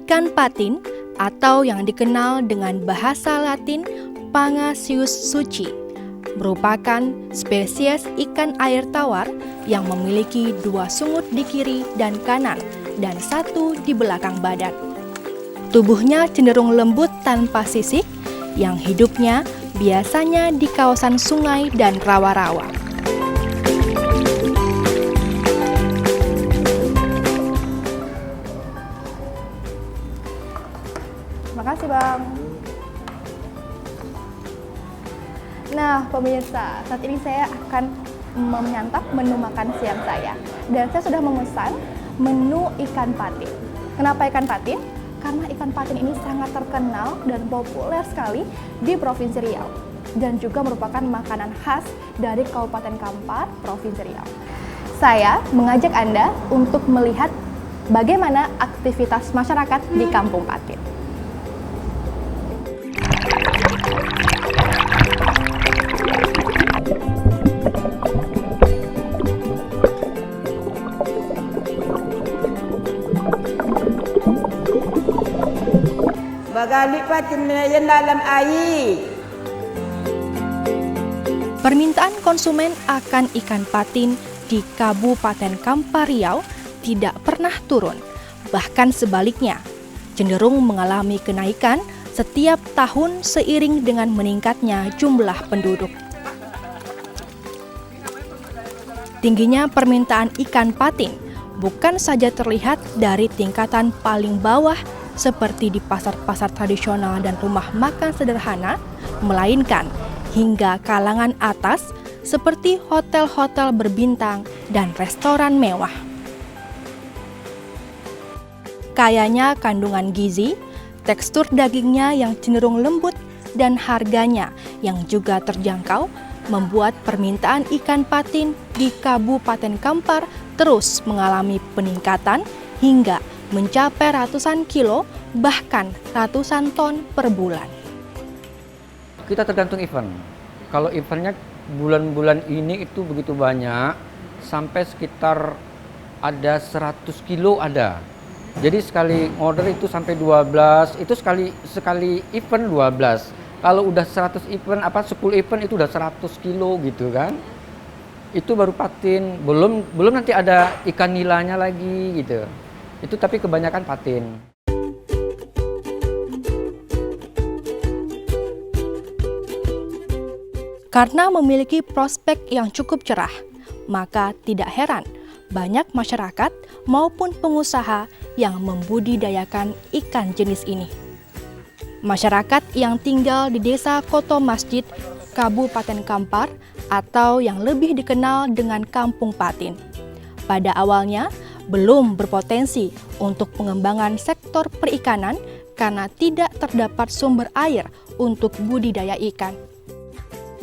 Ikan patin atau yang dikenal dengan bahasa Latin Pangasius suci merupakan spesies ikan air tawar yang memiliki 2 sungut di kiri dan kanan dan 1 di belakang badan. Tubuhnya cenderung lembut tanpa sisik yang hidupnya biasanya di kawasan sungai dan rawa-rawa. Terima kasih, Bang. Nah, pemirsa, saat ini saya akan menyantap menu makan siang saya. Dan saya sudah memesan menu ikan patin. Kenapa ikan patin? Karena ikan patin ini sangat terkenal dan populer sekali di Provinsi Riau. Dan juga merupakan makanan khas dari Kabupaten Kampar, Provinsi Riau. Saya mengajak Anda untuk melihat bagaimana aktivitas masyarakat di Kampung Patin. Bagali patin yan dalam air. Permintaan konsumen akan ikan patin di Kabupaten Kampar Riau tidak pernah turun, bahkan sebaliknya, cenderung mengalami kenaikan setiap tahun seiring dengan meningkatnya jumlah penduduk. Tingginya permintaan ikan patin bukan saja terlihat dari tingkatan paling bawah seperti di pasar-pasar tradisional dan rumah makan sederhana, melainkan hingga kalangan atas seperti hotel-hotel berbintang dan restoran mewah. Kayanya kandungan gizi, tekstur dagingnya yang cenderung lembut, dan harganya yang juga terjangkau membuat permintaan ikan patin di Kabupaten Kampar terus mengalami peningkatan hingga mencapai ratusan kilo, bahkan ratusan ton per bulan. Kita tergantung event. Kalau eventnya bulan-bulan ini itu begitu banyak, sampai sekitar ada 100 kilo ada. Jadi sekali order itu sampai 12, itu sekali event 12. Kalau udah 100 event, 10 event itu udah 100 kilo gitu kan. Itu baru patin, belum nanti ada ikan nilanya lagi gitu. Itu tapi kebanyakan patin. Karena memiliki prospek yang cukup cerah, maka tidak heran banyak masyarakat maupun pengusaha yang membudidayakan ikan jenis ini. Masyarakat yang tinggal di Desa Koto Masjid, Kabupaten Kampar, atau yang lebih dikenal dengan Kampung Patin, pada awalnya belum berpotensi untuk pengembangan sektor perikanan karena tidak terdapat sumber air untuk budidaya ikan.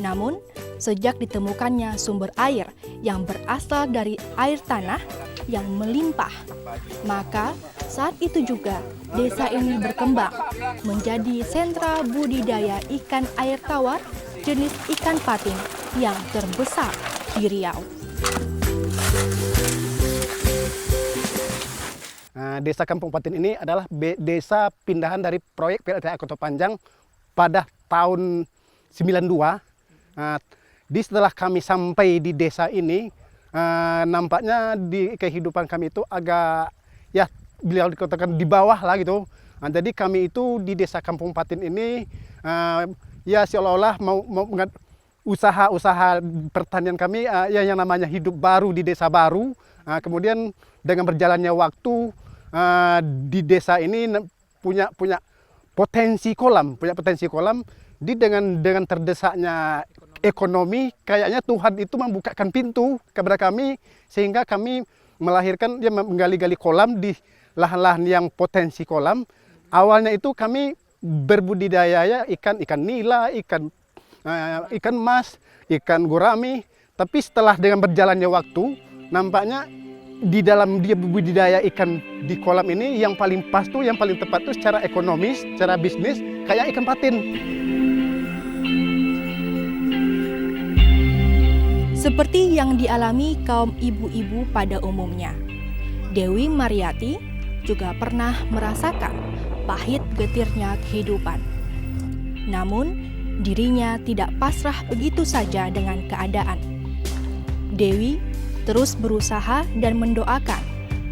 Namun, sejak ditemukannya sumber air yang berasal dari air tanah yang melimpah, maka saat itu juga desa ini berkembang menjadi sentra budidaya ikan air tawar jenis ikan patin yang terbesar di Riau. Desa Kampung Patin ini adalah desa pindahan dari proyek PLTA Kota Panjang pada tahun 92. Setelah kami sampai di desa ini, nampaknya di kehidupan kami itu agak, ya beliau dikatakan di bawah lah gitu. Jadi kami itu di desa Kampung Patin ini, ya seolah-olah mau usaha pertanian kami, ya yang namanya hidup baru di desa baru. Kemudian dengan berjalannya waktu, di desa ini punya potensi kolam, dengan terdesaknya ekonomi, kayaknya Tuhan itu membukakan pintu kepada kami sehingga kami melahirkan, dia menggali-gali kolam di lahan-lahan yang potensi kolam. Awalnya itu kami berbudidaya ikan nila, ikan mas, ikan gurami, tapi setelah dengan berjalannya waktu, nampaknya di dalam dia budidaya ikan di kolam ini yang paling pas tuh, yang paling tepat tuh secara ekonomis, secara bisnis kayak ikan patin. Seperti yang dialami kaum ibu-ibu pada umumnya, Dewi Mariati juga pernah merasakan pahit getirnya kehidupan. Namun, dirinya tidak pasrah begitu saja dengan keadaan. Dewi terus berusaha dan mendoakan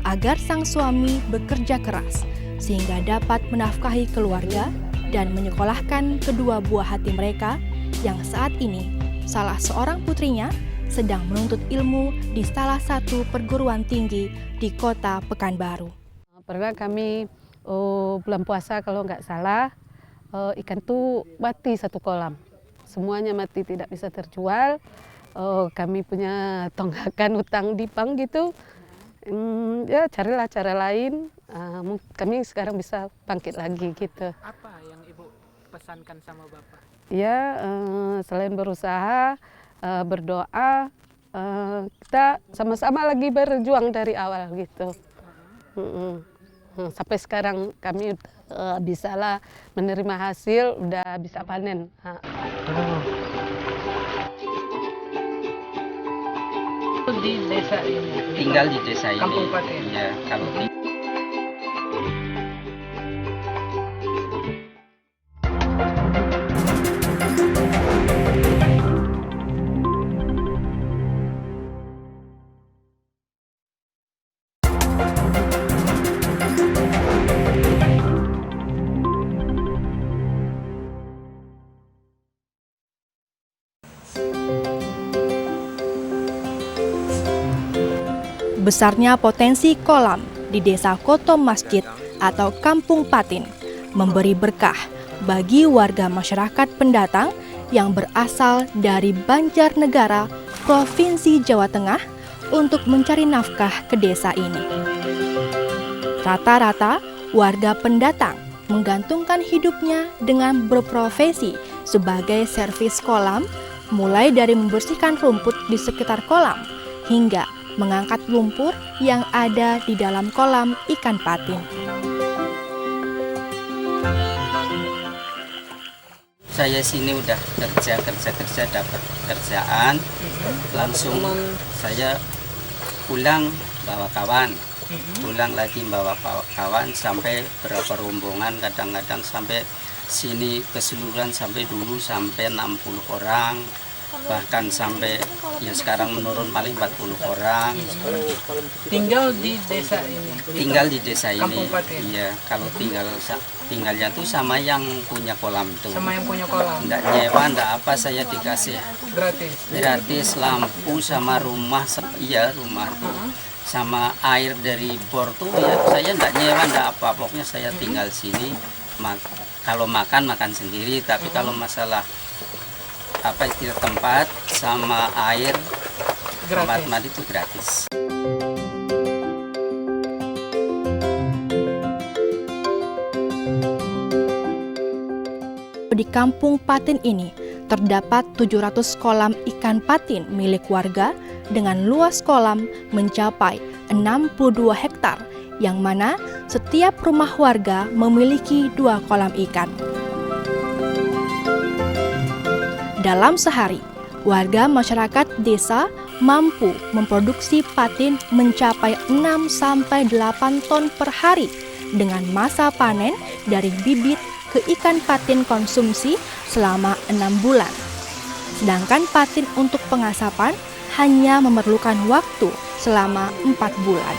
agar sang suami bekerja keras sehingga dapat menafkahi keluarga dan menyekolahkan kedua buah hati mereka yang saat ini salah seorang putrinya sedang menuntut ilmu di salah satu perguruan tinggi di kota Pekanbaru. Pernah kami bulan puasa kalau nggak salah, ikan tuh mati satu kolam. Semuanya mati, tidak bisa terjual. Kami punya tonggakan utang di bank gitu. Ya carilah cara lain, kami sekarang bisa bangkit lagi gitu. Apa yang Ibu pesankan sama Bapak? Ya, selain berusaha, berdoa, kita sama-sama lagi berjuang dari awal gitu. Sampai sekarang kami bisalah menerima hasil, udah bisa panen. Di desa ini. Tinggal di desa ini. Kampung Patin. Ya, kalau Besarnya potensi kolam di Desa Koto Masjid atau Kampung Patin memberi berkah bagi warga masyarakat pendatang yang berasal dari Banjarnegara, Provinsi Jawa Tengah untuk mencari nafkah ke desa ini. Rata-rata warga pendatang menggantungkan hidupnya dengan berprofesi sebagai servis kolam, mulai dari membersihkan rumput di sekitar kolam hingga mengangkat lumpur yang ada di dalam kolam ikan patin. saya sini udah kerja dapat kerjaan, langsung saya pulang bawa kawan, pulang lagi bawa kawan sampai berapa rombongan, kadang-kadang sampai sini keseluruhan sampai dulu sampai 60 orang. Bahkan sampai ya sekarang menurun paling 40 orang. Tinggal di desa ini. Tinggal di desa ini. Kampung Patin. Iya, kalau tinggalnya tuh sama yang punya kolam tuh. Sama yang punya kolam. Nggak nyewa, nggak apa, saya dikasih Gratis. gratis lampu sama rumah, iya rumah tuh. Sama air dari bor tuh ya saya nggak nyewa, nggak apa, pokoknya saya tinggal sini. Kalau makan sendiri, tapi kalau masalah apa istilah tempat sama air, tempat mandi itu gratis. Di Kampung Patin ini terdapat 700 kolam ikan patin milik warga dengan luas kolam mencapai 62 hektar, yang mana setiap rumah warga memiliki 2 kolam ikan. Dalam sehari, warga masyarakat desa mampu memproduksi patin mencapai 6-8 ton per hari dengan masa panen dari bibit ke ikan patin konsumsi selama 6 bulan. Sedangkan patin untuk pengasapan hanya memerlukan waktu selama 4 bulan.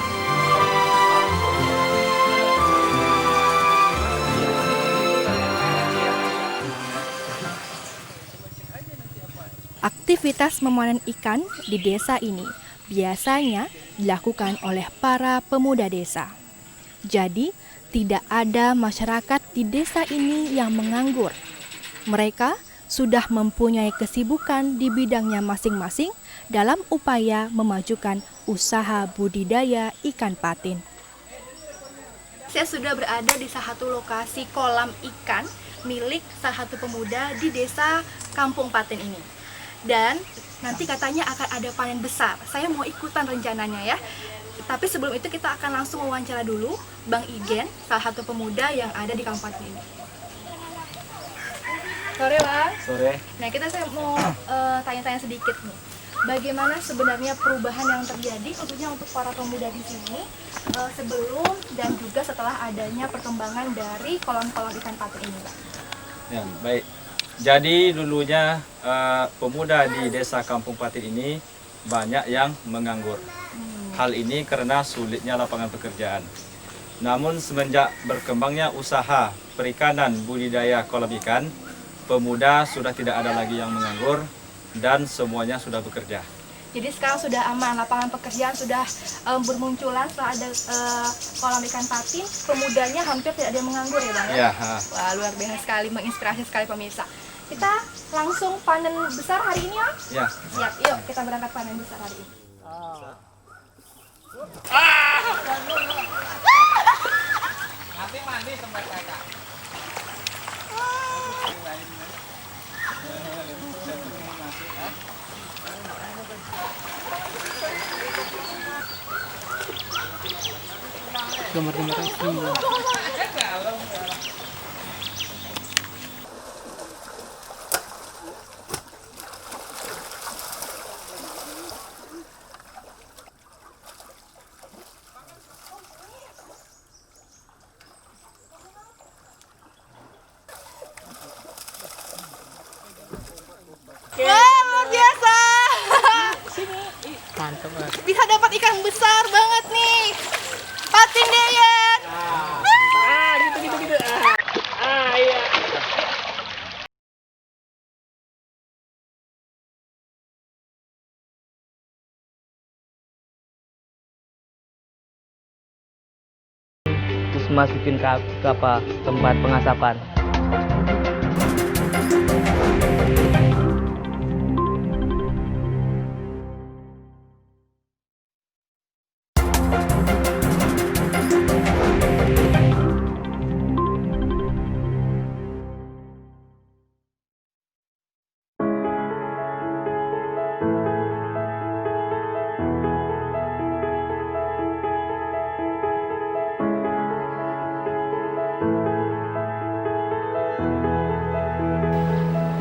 Aktivitas memanen ikan di desa ini biasanya dilakukan oleh para pemuda desa. Jadi, tidak ada masyarakat di desa ini yang menganggur. Mereka sudah mempunyai kesibukan di bidangnya masing-masing dalam upaya memajukan usaha budidaya ikan patin. Saya sudah berada di salah satu lokasi kolam ikan milik salah satu pemuda di desa Kampung Patin ini. Dan nanti katanya akan ada panen besar. Saya mau ikutan rencananya ya. Tapi sebelum itu kita akan langsung wawancara dulu Bang Igen, salah satu pemuda yang ada di Kampung Patin ini. Sore Bang. Sore. Nah saya mau tanya-tanya sedikit nih. bagaimana sebenarnya perubahan yang terjadi khususnya untuk para pemuda di sini sebelum dan juga setelah adanya perkembangan dari kolam-kolam ikan patin ini, Pak? Ya, baik. Jadi dulunya pemuda di desa Kampung Patin ini banyak yang menganggur. Hal ini karena sulitnya lapangan pekerjaan. Namun semenjak berkembangnya usaha perikanan budidaya kolam ikan, pemuda sudah tidak ada lagi yang menganggur dan semuanya sudah bekerja. Jadi sekarang sudah aman, lapangan pekerjaan sudah bermunculan setelah ada kolam ikan patin, pemudanya hampir tidak ada yang menganggur ya Bang? Ya, wah luar biasa sekali, menginspirasi sekali pemirsa. Kita langsung panen besar hari ini ya? Ya. Siap, yuk kita berangkat panen besar hari ini. Nanti mandi sampai kakak. Gambar-gambar ekstrim. Luar biasa. Mantap banget. Bisa dapat ikan besar banget nih. Patin Deyan. Gitu. Iya. Terus masukin ke apa, tempat pengasapan.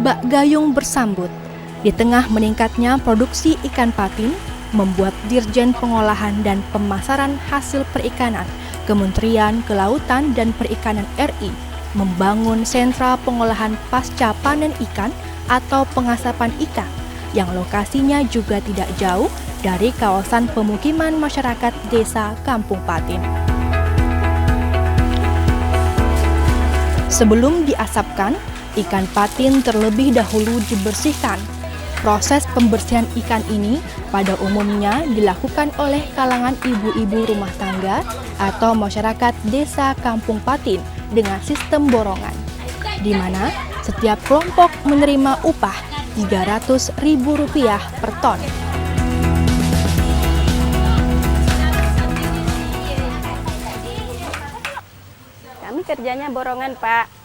Bak Gayung bersambut. Di tengah meningkatnya produksi ikan patin, membuat Dirjen Pengolahan dan Pemasaran Hasil Perikanan Kementerian Kelautan dan Perikanan RI membangun sentra pengolahan pasca panen ikan atau pengasapan ikan yang lokasinya juga tidak jauh dari kawasan pemukiman masyarakat desa Kampung Patin. Sebelum diasapkan, ikan patin terlebih dahulu dibersihkan. Proses pembersihan ikan ini pada umumnya dilakukan oleh kalangan ibu-ibu rumah tangga atau masyarakat desa Kampung Patin dengan sistem borongan, di mana setiap kelompok menerima upah Rp300.000 per ton. Kami kerjanya borongan, Pak.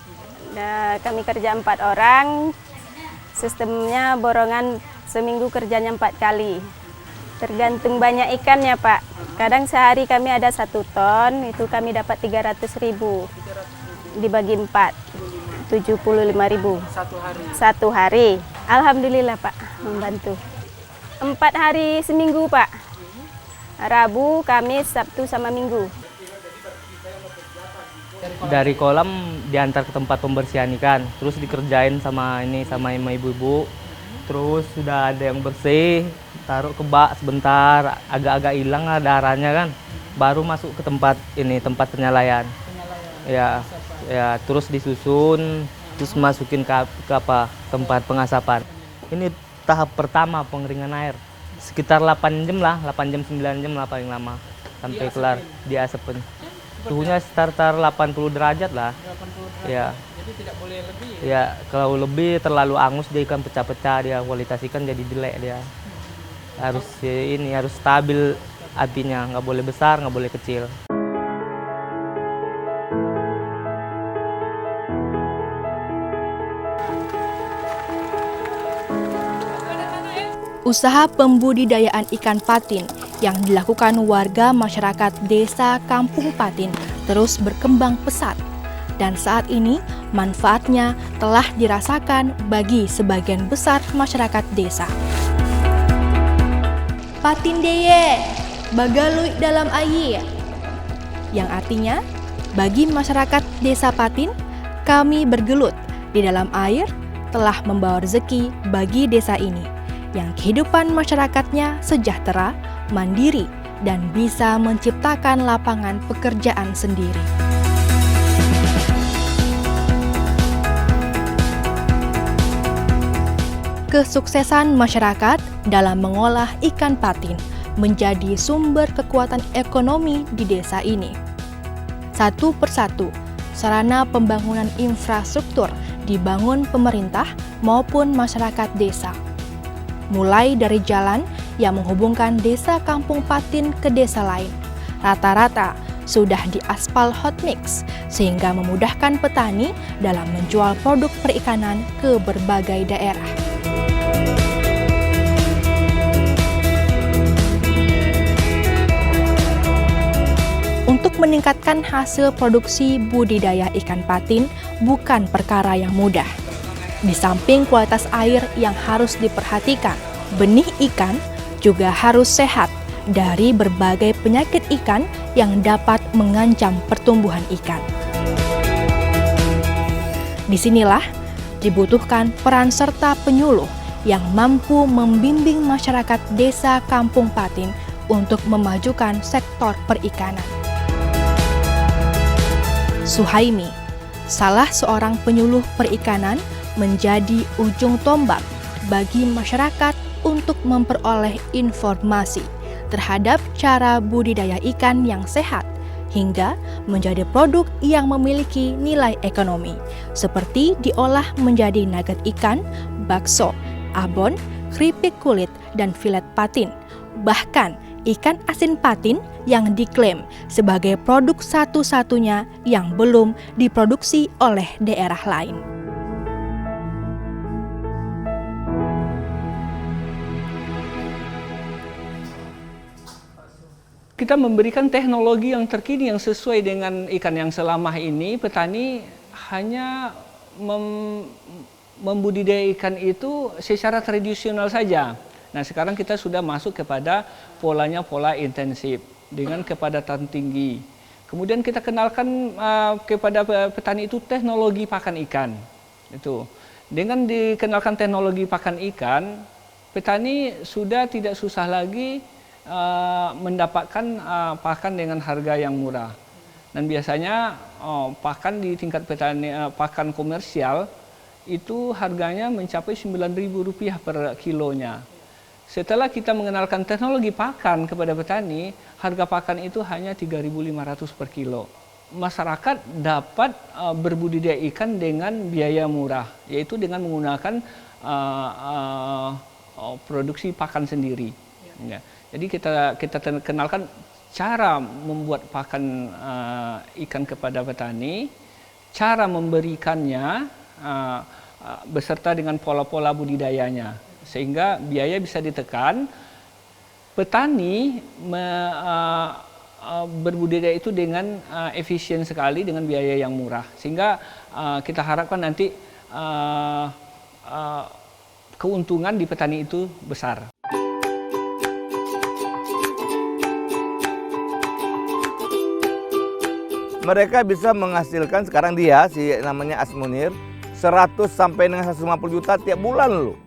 Kami kerja 4 orang, sistemnya borongan, seminggu kerjanya 4 kali. Tergantung banyak ikannya, Pak. Kadang sehari kami ada 1 ton, itu kami dapat 300.000. Dibagi 4, 75.000. Satu hari. Alhamdulillah, Pak, membantu. 4 hari seminggu, Pak. Rabu, Kamis, Sabtu, sama Minggu. Dari kolam diantar ke tempat pembersihan ikan, terus dikerjain sama ibu-ibu. Terus sudah ada yang bersih, taruh ke bak sebentar, agak-agak hilang lah darahnya kan, baru masuk ke tempat penyelaian. Ya, terus disusun, terus masukin ke tempat pengasapan. Ini tahap pertama pengeringan air, sekitar 8 jam lah, 8 jam 9 jam lah paling lama sampai kelar diasapin. Suhunya sekitar 80 derajat lah. 80 derajat. Ya. Jadi tidak boleh lebih ya? Ya, kalau lebih terlalu angus dia ikan pecah-pecah, dia kualitas ikan jadi jelek dia. Harus harus stabil apinya, nggak boleh besar, nggak boleh kecil. Usaha pembudidayaan ikan patin yang dilakukan warga masyarakat desa Kampung Patin terus berkembang pesat. Dan saat ini manfaatnya telah dirasakan bagi sebagian besar masyarakat desa. Patin deye, bagaluy dalam air. Yang artinya, bagi masyarakat Desa Patin, kami bergelut di dalam air telah membawa rezeki bagi desa ini, yang kehidupan masyarakatnya sejahtera, mandiri, dan bisa menciptakan lapangan pekerjaan sendiri. Kesuksesan masyarakat dalam mengolah ikan patin menjadi sumber kekuatan ekonomi di desa ini. Satu persatu, sarana pembangunan infrastruktur dibangun pemerintah maupun masyarakat desa. Mulai dari jalan yang menghubungkan desa Kampung Patin ke desa lain, rata-rata sudah diaspal hot mix sehingga memudahkan petani dalam menjual produk perikanan ke berbagai daerah. Untuk meningkatkan hasil produksi budidaya ikan patin bukan perkara yang mudah. Di samping kualitas air yang harus diperhatikan, benih ikan juga harus sehat dari berbagai penyakit ikan yang dapat mengancam pertumbuhan ikan. Disinilah dibutuhkan peran serta penyuluh yang mampu membimbing masyarakat desa Kampung Patin untuk memajukan sektor perikanan. Suhaimi, salah seorang penyuluh perikanan, menjadi ujung tombak bagi masyarakat untuk memperoleh informasi terhadap cara budidaya ikan yang sehat hingga menjadi produk yang memiliki nilai ekonomi seperti diolah menjadi nugget ikan, bakso, abon, keripik kulit, dan filet patin. Bahkan ikan asin patin yang diklaim sebagai produk satu-satunya yang belum diproduksi oleh daerah lain. Kita memberikan teknologi yang terkini yang sesuai dengan ikan yang selama ini petani hanya membudidaya ikan itu secara tradisional saja. Nah, sekarang kita sudah masuk kepada polanya pola intensif dengan kepadatan tinggi. Kemudian kita kenalkan kepada petani itu teknologi pakan ikan. Itu. Dengan dikenalkan teknologi pakan ikan, petani sudah tidak susah lagi mendapatkan pakan dengan harga yang murah. Dan biasanya pakan di tingkat petani pakan komersial itu harganya mencapai Rp9.000 per kilonya. Setelah kita mengenalkan teknologi pakan kepada petani, harga pakan itu hanya Rp3.500 per kilo. Masyarakat dapat berbudidaya ikan dengan biaya murah, yaitu dengan menggunakan produksi pakan sendiri. Ya. Jadi kita kenalkan cara membuat pakan ikan kepada petani, cara memberikannya beserta dengan pola-pola budidayanya. Sehingga biaya bisa ditekan, petani berbudidaya itu dengan efisien sekali dengan biaya yang murah. Sehingga kita harapkan nanti keuntungan di petani itu besar. Mereka bisa menghasilkan sekarang dia si namanya Asmunir 100 sampai dengan 150 juta tiap bulan loh.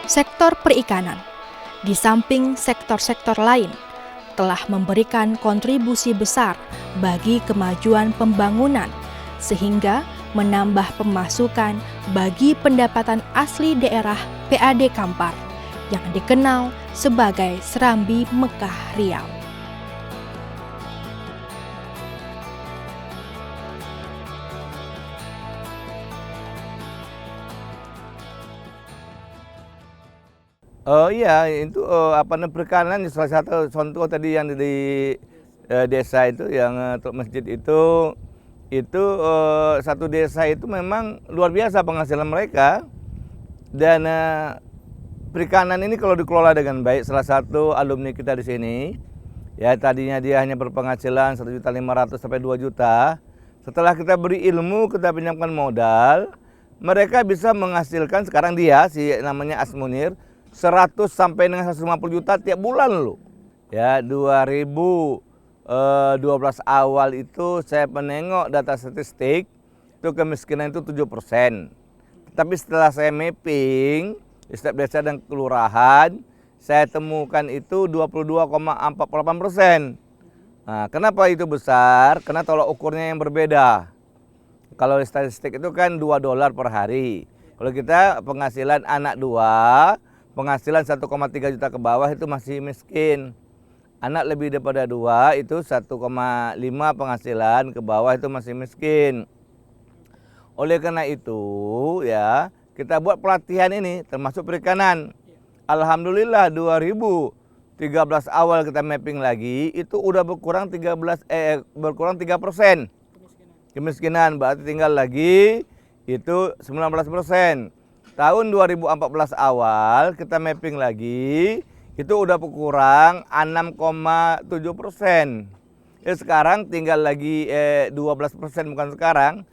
Sektor perikanan, di samping sektor-sektor lain, telah memberikan kontribusi besar bagi kemajuan pembangunan, sehingga menambah pemasukan bagi pendapatan asli daerah PAD Kampar, yang dikenal sebagai Serambi Mekah Riau. Oh iya, itu perikanan salah satu contoh tadi yang di desa itu yang untuk masjid itu satu desa itu memang luar biasa penghasilan mereka. Dan perikanan ini kalau dikelola dengan baik, salah satu alumni kita di sini, ya tadinya dia hanya berpenghasilan 1.500.000 sampai 2 juta. Setelah kita beri ilmu, kita pinjamkan modal, mereka bisa menghasilkan sekarang dia si namanya Asmunir 100 sampai dengan 150 juta tiap bulan loh. Ya, 2012 awal itu saya menengok data statistik, itu kemiskinan itu 7%. Tapi setelah saya mapping di setiap desa dan kelurahan, saya temukan itu 22,48%. Nah, kenapa itu besar? Karena tolak ukurnya yang berbeda. Kalau di statistik itu kan $2 per hari. Kalau kita penghasilan anak 2, penghasilan 1,3 juta ke bawah itu masih miskin. Anak lebih daripada 2 itu 1,5 penghasilan ke bawah itu masih miskin. Oleh karena itu ya, kita buat pelatihan ini termasuk perikanan. Alhamdulillah 2013 awal kita mapping lagi itu udah berkurang 3% kemiskinan, berarti tinggal lagi itu 19%. Tahun 2014 awal kita mapping lagi itu udah berkurang 6,7%. Sekarang tinggal lagi 12%, bukan sekarang.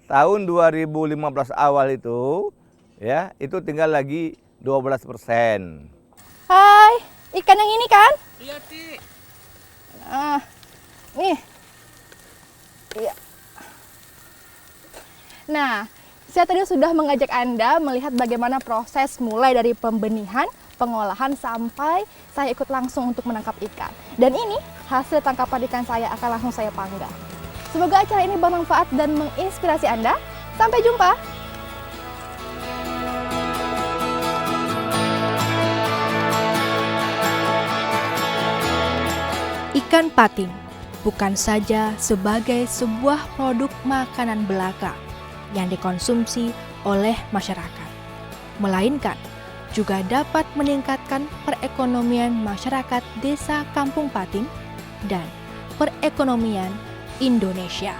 Tahun 2015 awal itu ya itu tinggal lagi 12%. Hai, ikan yang ini kan? Iya, Ti. Nih. Iya. Nah, saya tadi sudah mengajak Anda melihat bagaimana proses mulai dari pembenihan, pengolahan, sampai saya ikut langsung untuk menangkap ikan. Dan ini hasil tangkapan ikan saya akan langsung saya panggang. Semoga acara ini bermanfaat dan menginspirasi Anda. Sampai jumpa! Ikan patin bukan saja sebagai sebuah produk makanan belaka yang dikonsumsi oleh masyarakat, melainkan juga dapat meningkatkan perekonomian masyarakat desa Kampung Patin dan perekonomian Indonesia.